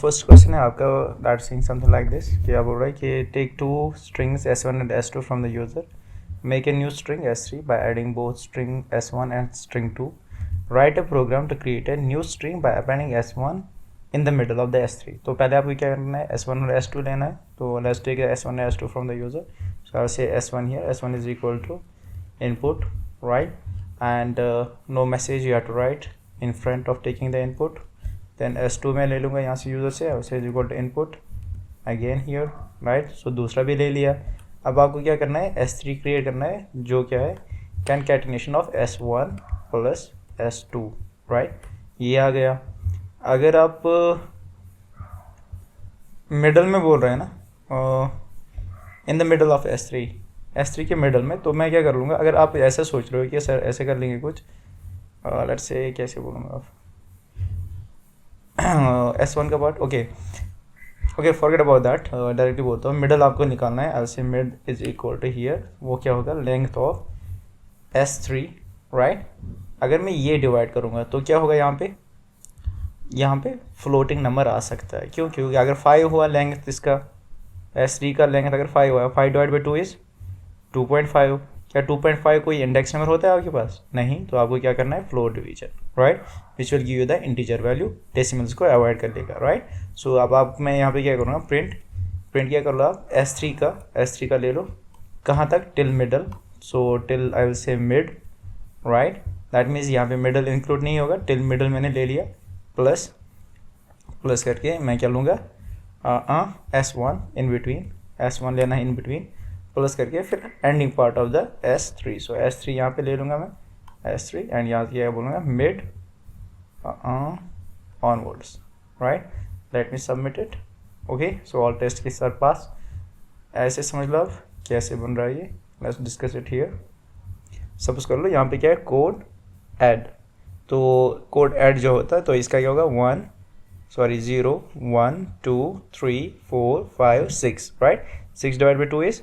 First question है आपका that saying something like this कि आप बोल रहा है कि take two strings s1 and s2 from the user, make a new string s3 by adding both string s1 and string 2, write a program to create a new string by appending s1 in the middle of the s3। तो पहले आपको क्या करना है, s1 और s2 लेना है। तो let's take s1 and s2 from the user. So I say s1 here, s1 is equal to input, right? And no message you have to write in front of taking the input. Then s2 में ले लूँगा यहाँ से user से, उसे equal to input again here, right. So दूसरा भी ले लिया। अब आपको क्या करना है, s3 क्रिएट करना है, जो क्या है concatenation of s1 plus s2, right. ये आ गया। अगर आप मिडल में बोल रहे हैं ना, इन द मिडल ऑफ s3 के मिडल में, तो मैं क्या कर लूँगा, अगर आप ऐसे सोच रहे हो कि सर ऐसे कर लेंगे कुछ, लेट्स से कैसे बोलूँगा आप, s1 का part, okay forget about that, directly बोलता हूँ। मिडल आपको निकालना है, ऐसे mid is equal to here, वो क्या होगा लेंथ ऑफ s3, राइट। अगर मैं ये डिवाइड करूँगा तो क्या होगा, यहाँ पे फ्लोटिंग नंबर आ सकता है। क्यों? क्योंकि अगर 5 हुआ लेंथ इसका, s3 का लेंथ अगर 5 हुआ, 5 डिवाइड बाई 2 इज 2.5। क्या 2.5 कोई इंडेक्स नंबर होता है आपके पास? नहीं। तो आपको क्या करना है, float division, right, which will give you the integer value, decimals को अवॉइड कर देगा, राइट। सो अब आप, मैं यहाँ पे क्या करूँगा, प्रिंट क्या कर लो आप, s3 का ले लो, कहाँ तक, till middle. So till I will से मिड, राइट। दैट मीन्स यहाँ पे मिडल इंक्लूड नहीं होगा, टिल मिडल मैंने ले लिया, प्लस करके मैं क्या लूँगा, s1 इन बिटवीन, s1 लेना है इन बिटवीन, प्लस करके फिर ending part of the s3। So s3 यहाँ पे ले लूँगा मैं, s3 एंड यहाँ क्या बोलूँगा, mid onwards, right. Let me submit it. Okay, so all test के सर पास। ऐसे समझ लो आप कैसे बन रहा है ये। Let's discuss it here. Suppose कर लो यहाँ पे क्या है, कोड ऐड। तो कोड ऐड जो होता है, तो इसका क्या होगा, 0 1 2 3 4 5 6, राइट। 6 divide by 2 is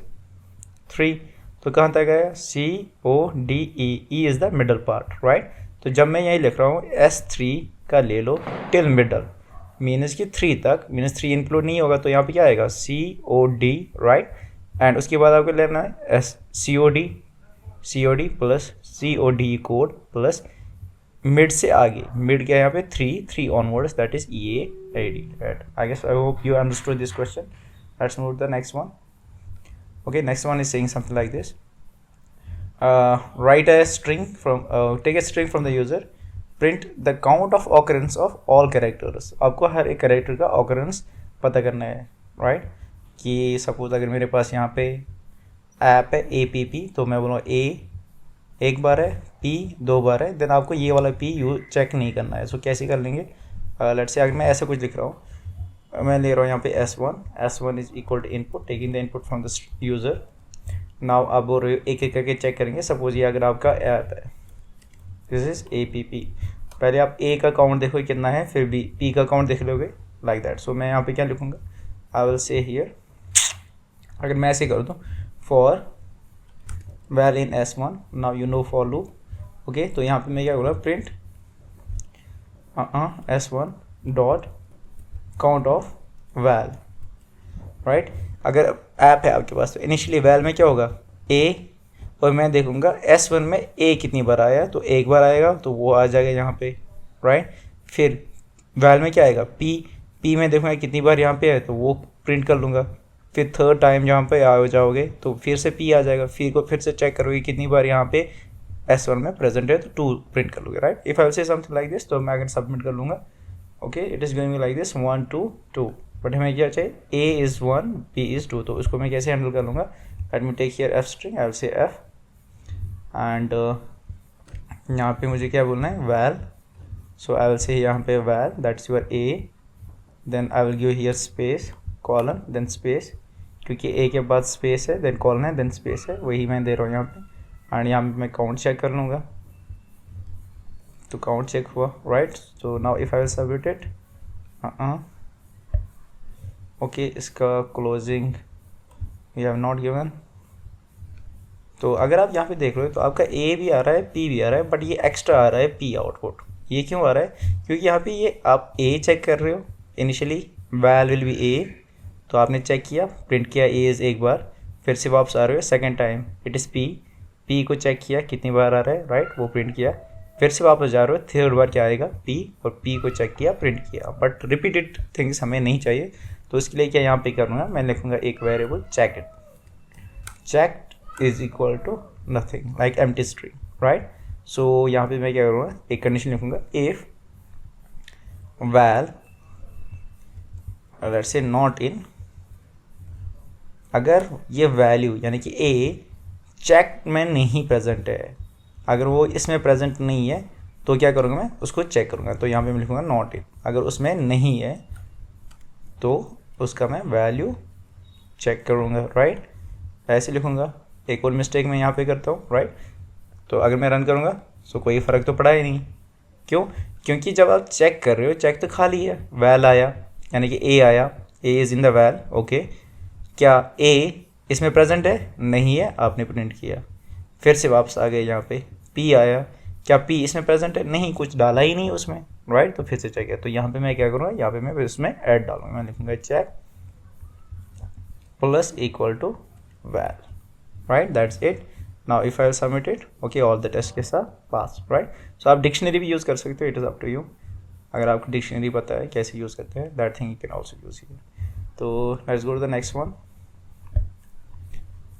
3। तो कहाँ तक आया, CODE, E is the middle part, right. तो जब मैं यही लिख रहा हूँ s3 का ले लो टिल मिडल, मीनस कि 3 तक, मीनस 3 इंक्लूड नहीं होगा, तो यहाँ पे क्या आएगा, COD, राइट। एंड उसके बाद आपको लेना है COD plus COD code plus mid से आगे, मिड क्या है यहाँ पे 3 onwards, that is EAD, right. I guess I hope you understood this question. Let's move the next one. Okay, next one is saying something like this. Write a string from, take a string from the user, print the count of occurrence of all characters. आपको हर एक character का occurrence पता करना है, right? कि suppose अगर मेरे पास यहाँ पे ऐप है APP, तो मैं बोलूँ A एक बार है, P 2 बार है, देन आपको ये वाला P यू चेक नहीं करना है। सो कैसे कर लेंगे, लेट्स से अगर मैं ऐसे कुछ लिख रहा हूँ, मैं ले रहा हूँ यहाँ पे s1 is equal to input, taking the input from the user. Now आप बोल रहे हो एक एक करके चेक करेंगे। सपोज ये अगर आपका ऐप है, दिस इज APP, पहले आप A का काउंट देखो कितना है, फिर P का काउंट देख लोगे, लाइक दैट। सो मैं यहाँ पे क्या लिखूँगा, आई विल से हियर, अगर मैं ऐसे कर दूँ, for val in s1, now you know for loop, okay. तो यहाँ पे मैं क्या बोला, print s1 dot count of val, right. अगर ऐप है आपके पास, तो इनिशियली वैल में क्या होगा, A, और मैं देखूंगा s1 में A कितनी बार आया, तो एक बार आएगा, तो वो आ जाएगा यहाँ पे, राइट। फिर वैल में क्या आएगा, P में देखूंगा कितनी बार यहाँ पे है, तो वो प्रिंट कर लूँगा। फिर थर्ड टाइम जहाँ पे आ जाओगे तो फिर से P आ जाएगा, फिर से चेक करोगे कितनी बार यहाँ पे s1 में प्रेजेंट है, तो 2 प्रिंट कर लोगे, राइट। इफ़ आई विल से समथिंग लाइक दिस, तो मैं अगर सबमिट कर लूँगा, okay, it is going like this 1 2 2, but हमें क्या चाहिए, A इज़ 1 B इज़ 2। तो उसको मैं कैसे हैंडल कर लूँगा, let me take here f string, I will say f, and यहाँ पे मुझे क्या बोलना है, well. So I will say यहाँ पे val, that's your A, then I will give here space colon, then space, क्योंकि A के बाद स्पेस है, देन कॉलन है, देन स्पेस है, वही मैं दे रहा हूँ यहाँ पे। एंड यहाँ पे मैं काउंट चेक कर लूँगा, तो काउंट चेक हुआ, right. So now if I will submit it, okay, इसका closing we have not given. तो अगर आप यहाँ पे देख रहे हो, तो आपका A भी आ रहा है, P भी आ रहा है, बट ये एक्स्ट्रा आ रहा है P आउटपुट। ये क्यों आ रहा है, क्योंकि यहाँ पे ये आप A चेक कर रहे हो इनिशियली, वैल विल बी ए, तो आपने चेक किया, प्रिंट किया ए इज़ एक बार, फिर से वापस आ रहे हो second time it is P, P को चेक किया कितनी बार आ रहा है, राइट, वो प्रिंट किया, फिर से वापस जा रहे हो थर्ड बार क्या आएगा पी, और पी को चेक किया प्रिंट किया। बट रिपीटेड थिंग्स हमें नहीं चाहिए, तो इसके लिए क्या यहाँ पे करूँगा, मैं लिखूँगा एक variable check it, check is equal to nothing like empty string, right. So यहाँ पे मैं क्या करूँगा, एक कंडीशन लिखूँगा, if val let's say not in, अगर ये वैल्यू यानी कि ए चेक में नहीं प्रेजेंट है, अगर वो इसमें प्रेजेंट नहीं है तो क्या करूँगा, मैं उसको चेक करूँगा, तो यहाँ पे मैं लिखूँगा नॉट इन, अगर उसमें नहीं है तो उसका मैं वैल्यू चेक करूँगा, राइट, ऐसे लिखूँगा। एक और मिस्टेक मैं यहाँ पे करता हूँ, राइट, तो अगर मैं रन करूँगा तो कोई फ़र्क तो पड़ा ही नहीं, क्यों, क्योंकि जब आप चेक कर रहे हो चेक तो खाली है, वैल आया यानी कि ए आया, A is in the val, okay, क्या ए इसमें प्रेजेंट है, नहीं है, आपने प्रिंट किया, फिर से वापस आ गए यहाँ पे, पी आया, क्या पी इसमें प्रेजेंट है, नहीं, कुछ डाला ही नहीं उसमें, राइट, तो फिर से चेक है, तो यहाँ पे मैं क्या करूँगा, यहाँ पे मैं उसमें ऐड डालूंगा, मैं लिखूँगा check plus equal to val, right, that's it. Now if I submit it, okay, all the test के साथ पास, राइट। सो आप डिक्शनरी भी यूज़ कर सकते हो, it is up to you, अगर आपको डिक्शनरी पता है कैसे यूज़ करते हैं, that thing you can also use here. तो let's go to the next one.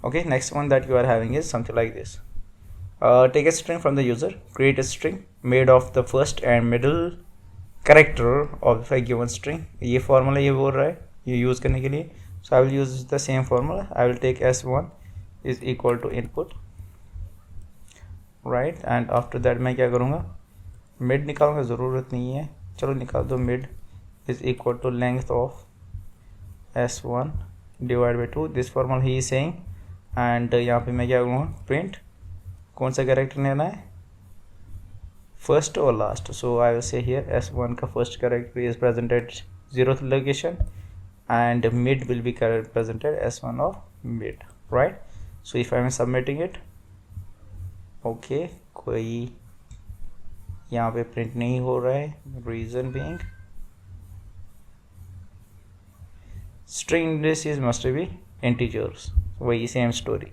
Okay, next one that you are having is something like this. Take a string from the user, create a string made of the first and middle character of a given string. ये formula ये बोल रहा है ये use करने के लिए, so I will use the same formula. I will take s1 is equal to input, right, and after that मैं क्या करूँगा, mid निकालूंगा, ज़रूरत नहीं है, चलो निकाल दो, mid is equal to length of s1 divided by 2, this formula he is saying, and यहाँ पे मैं क्या करूँगा, प्रिंट कौन सा कैरेक्टर लेना है, फर्स्ट और last, so I will say here s1 का first character is presented 0th location and mid will be presented s1 of mid, right. So if I am submitting it, okay, कोई यहाँ पे print नहीं हो रहा है, reason being string this is must be integers, वही same story.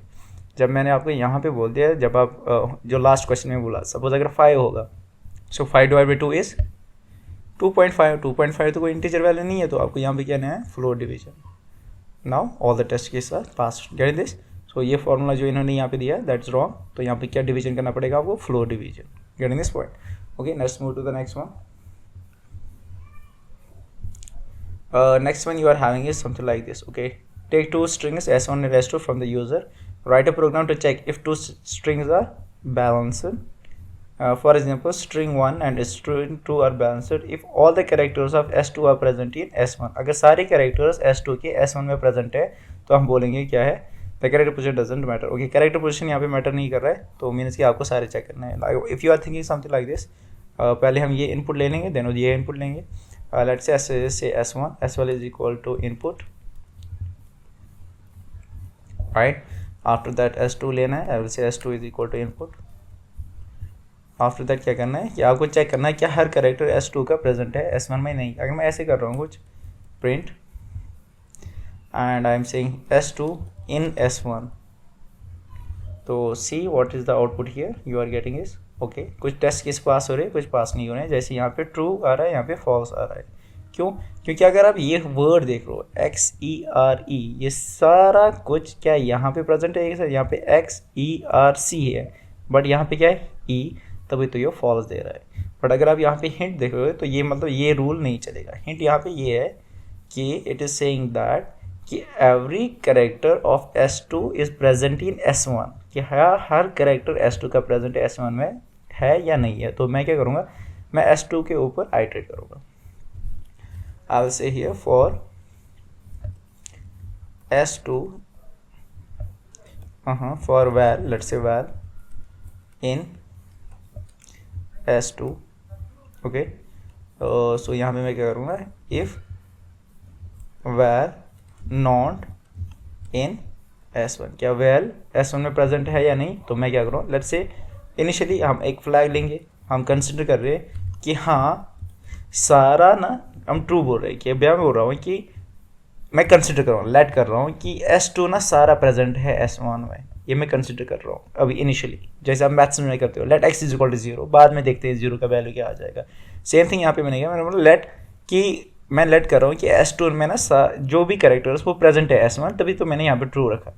जब मैंने आपको यहाँ पे बोल दिया, जब आप जो लास्ट क्वेश्चन में बोला, सपोज अगर 5 होगा, सो 5 डिवाइड बाई 2 इज 2.5, 2.5 तो कोई इंटीजर वैल्यू नहीं है, तो आपको यहाँ पे क्या है, floor division. Now all the test के साथ पास, गेट दिस। सो ये फॉर्मूला जो इन्होंने यहाँ पे दिया है दैट्स रॉन्ग, तो यहाँ पे क्या डिवीजन करना पड़ेगा आपको, floor division, getting this point. Okay, let's move to the next one. Next one you are having is something like this, okay, take two strings s1 and s2 from the user, write a program to check if two strings are balanced. For example, string 1 and string 2 are balanced if all the characters of s2 are present in s1, अगर सारे characters s2 के s1 में present है तो हम बोलेंगे क्या है, the character position doesn't matter, okay, character position यहाँ पे matter नहीं कर रहा है, तो मीन्स कि आपको सारे चेक करना है। if you are thinking something like this, पहले हम ये इनपुट ले लेंगे, देन ये इनपुट लेंगे, let's say s1 is equal to input, right, after that s2 लेना है, I will say s2 is equal to input, after that क्या करना है कि आपको चेक करना है क्या हर कैरेक्टर s2 का प्रेजेंट है s1 में नहीं। अगर मैं ऐसे कर रहा हूँ कुछ print and I am saying s2 in s1, तो see what is the output here you are getting is, okay, कुछ टेस्ट किस पास हो रहे हैं, कुछ पास नहीं हो रहे हैं, जैसे यहाँ पे ट्रू आ रहा है, यहाँ पे फॉल्स आ रहा है, क्यों, क्योंकि अगर आप ये वर्ड देख लो XERE, ये सारा कुछ क्या यहाँ पे प्रेजेंट है, यहाँ पे XERC है, बट यहाँ पे क्या है E, तभी तो ये फॉल्स दे रहा है। बट अगर आप यहाँ पे हिंट देख रहे हो तो ये मतलब ये रूल नहीं चलेगा। हिंट यहाँ पे ये है कि इट इज सेइंग दैट कि every character of S2 is present in S1, कि हर कैरेक्टर S2 का प्रेजेंट S1 में है या नहीं है। तो मैं क्या करूँगा, मैं S2 के ऊपर आइटरेट करूँगा। I will say here for S2 for val, let's say val in S2, okay, so यहाँ पे मैं क्या करूँगा, if val not in S1, क्या val S1 में प्रेजेंट है या नहीं। तो मैं क्या करूँ, लेट्स से इनिशियली हम एक फ्लैग लेंगे, हम कंसिडर कर रहे हैं कि हाँ सारा ना हम ट्रू बोल रहे हैं कि अभी मैं बोल रहा हूँ कि मैं कंसिडर कर रहा हूँ, लेट कर रहा हूँ कि S2 ना सारा प्रेजेंट है S1 में, ये मैं कंसिडर कर रहा हूँ अभी इनिशियली, जैसे आप मैथ्स में करते हो let x is equal to 0, बाद में देखते हैं 0 का वैल्यू क्या आ जाएगा। सेम थिंग यहाँ पे मैंने किया, मैंने बोला लेट कि मैं लेट कर रहा हूँ कि S2 में ना जो भी कैरेक्टर्स वो प्रेजेंट है S1, तभी तो मैंने यहाँ पे ट्रू रखा।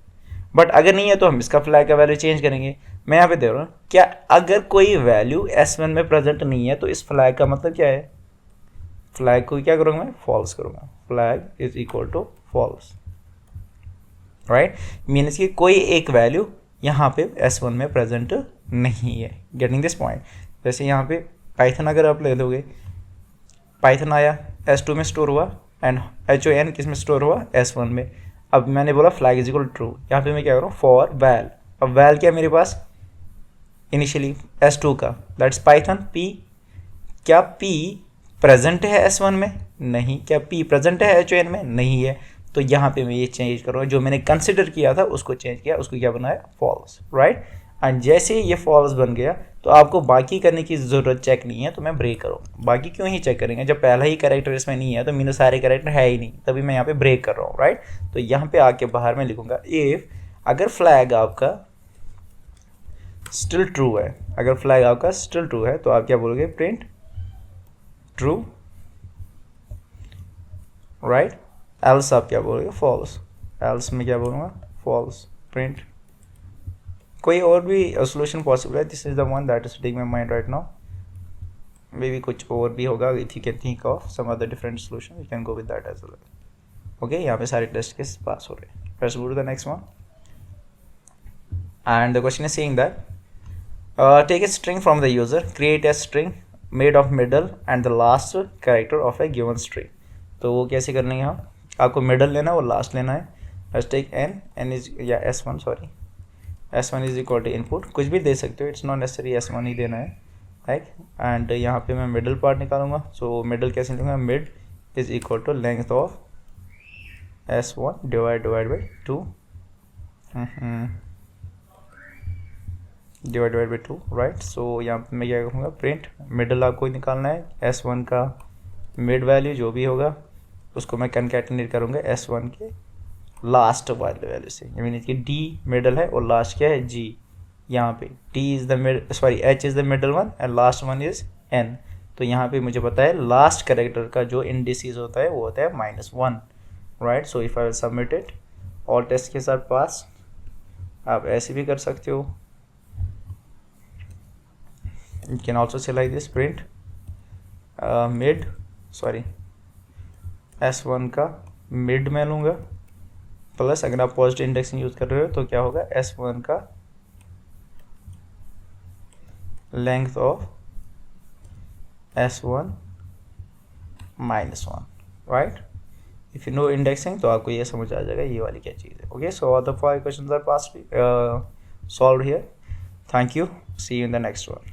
बट अगर नहीं है तो हम इसका फ्लैग का वैल्यू चेंज करेंगे। मैं यहाँ पे दे रहा हूँ क्या अगर कोई वैल्यू S1 में प्रेजेंट नहीं है तो इस फ्लैग का मतलब क्या है, फ्लैग को क्या करूँगा मैं, फॉल्स करूँगा, flag is equal to false, right. Means कि कोई एक वैल्यू यहाँ पे S1 में प्रेजेंट नहीं है। Getting this point. जैसे यहाँ पे पाइथन अगर आप ले लोगे, पाइथन आया S2 में स्टोर हुआ एंड HON किस में स्टोर हुआ, S1 में। अब मैंने बोला फ्लैग इज इक्वल ट्रू, यहाँ पे मैं क्या करूँ, फॉर वैल। अब वैल क्या है मेरे पास इनिशियली S2 का, दैट्स पाइथन P। क्या P प्रेजेंट है S1 में, नहीं। क्या P प्रेजेंट है HON में, नहीं है। तो यहाँ पे मैं ये चेंज करूँगा, जो मैंने कंसिडर किया था उसको चेंज किया, उसको क्या बनाया, फॉल्स, राइट। एंड जैसे ये फॉल्स बन गया तो आपको बाकी करने की ज़रूरत चेक नहीं है, तो मैं ब्रेक करूँ। बाकी क्यों ही चेक करेंगे, जब पहला ही कैरेक्टर इसमें नहीं है तो मीन सारे कैरेक्टर है ही नहीं, तभी मैं यहाँ पे ब्रेक कर रहा हूँ, राइट। तो यहाँ पे आके बाहर में लिखूंगा इफ, अगर फ्लैग आपका स्टिल ट्रू है, अगर फ्लैग आपका स्टिल ट्रू है तो आप क्या बोलोगे, प्रिंट ट्रू, राइट। एल्स आप क्या बोलोगे, फॉल्स। एल्स में क्या बोलूँगा, फॉल्स, प्रिंट। कोई और भी सोल्यूशन पॉसिबल है, this is the one that is sitting my mind right now. May be कुछ और भी होगा, if you can think of some other different solution you can go with that as well. Okay, यहाँ पे सारे test case pass हो रहे हैं। Let's go to the next one and the question is saying that take a string from the user, create a string made of middle and the last character of A given string. तो वो कैसे करना है, यहाँ आपको middle लेना है और लास्ट लेना है। लेट्स टेक n इज या S1 sorry, S1 is equal to input, कुछ भी दे सकते हो, इट्स नॉट नेसेसरी S1 ही देना है, राइट। एंड यहाँ पे मैं मिडल पार्ट निकालूंगा। सो मिडल कैसे लिखूंगा, mid is equal to length of S1 divide by 2 divide by 2, right. So यहाँ पे मैं क्या कहूँगा, प्रिंट मिडल आपको निकालना है, S1 का मिड वैल्यू जो भी होगा उसको मैं कंकैटिनेट करूँगा S1 के लास्ट वाले वैल्यू से। मीन कि D मिडल है और लास्ट क्या है, G। यहाँ पे T is the mid, sorry H is the middle one and last one is N। तो यहाँ पे मुझे पता है लास्ट कैरेक्टर का जो इंडिसेस होता है वो होता है -1, right. So if I will submit it, all test के साथ पास। आप ऐसे भी कर सकते हो, you can also say like this, print mid, sorry S1 का मिड मैं लूँगा, प्लस अगर आप पॉजिटिव इंडेक्सिंग यूज़ कर रहे हो तो क्या होगा, S1 का length of S1 -1, right. If you know indexing तो आपको ये समझ आ जाएगा ये वाली क्या चीज़ है। Okay, so all the 5 questions are pass solved here. Thank you, see you in the next one.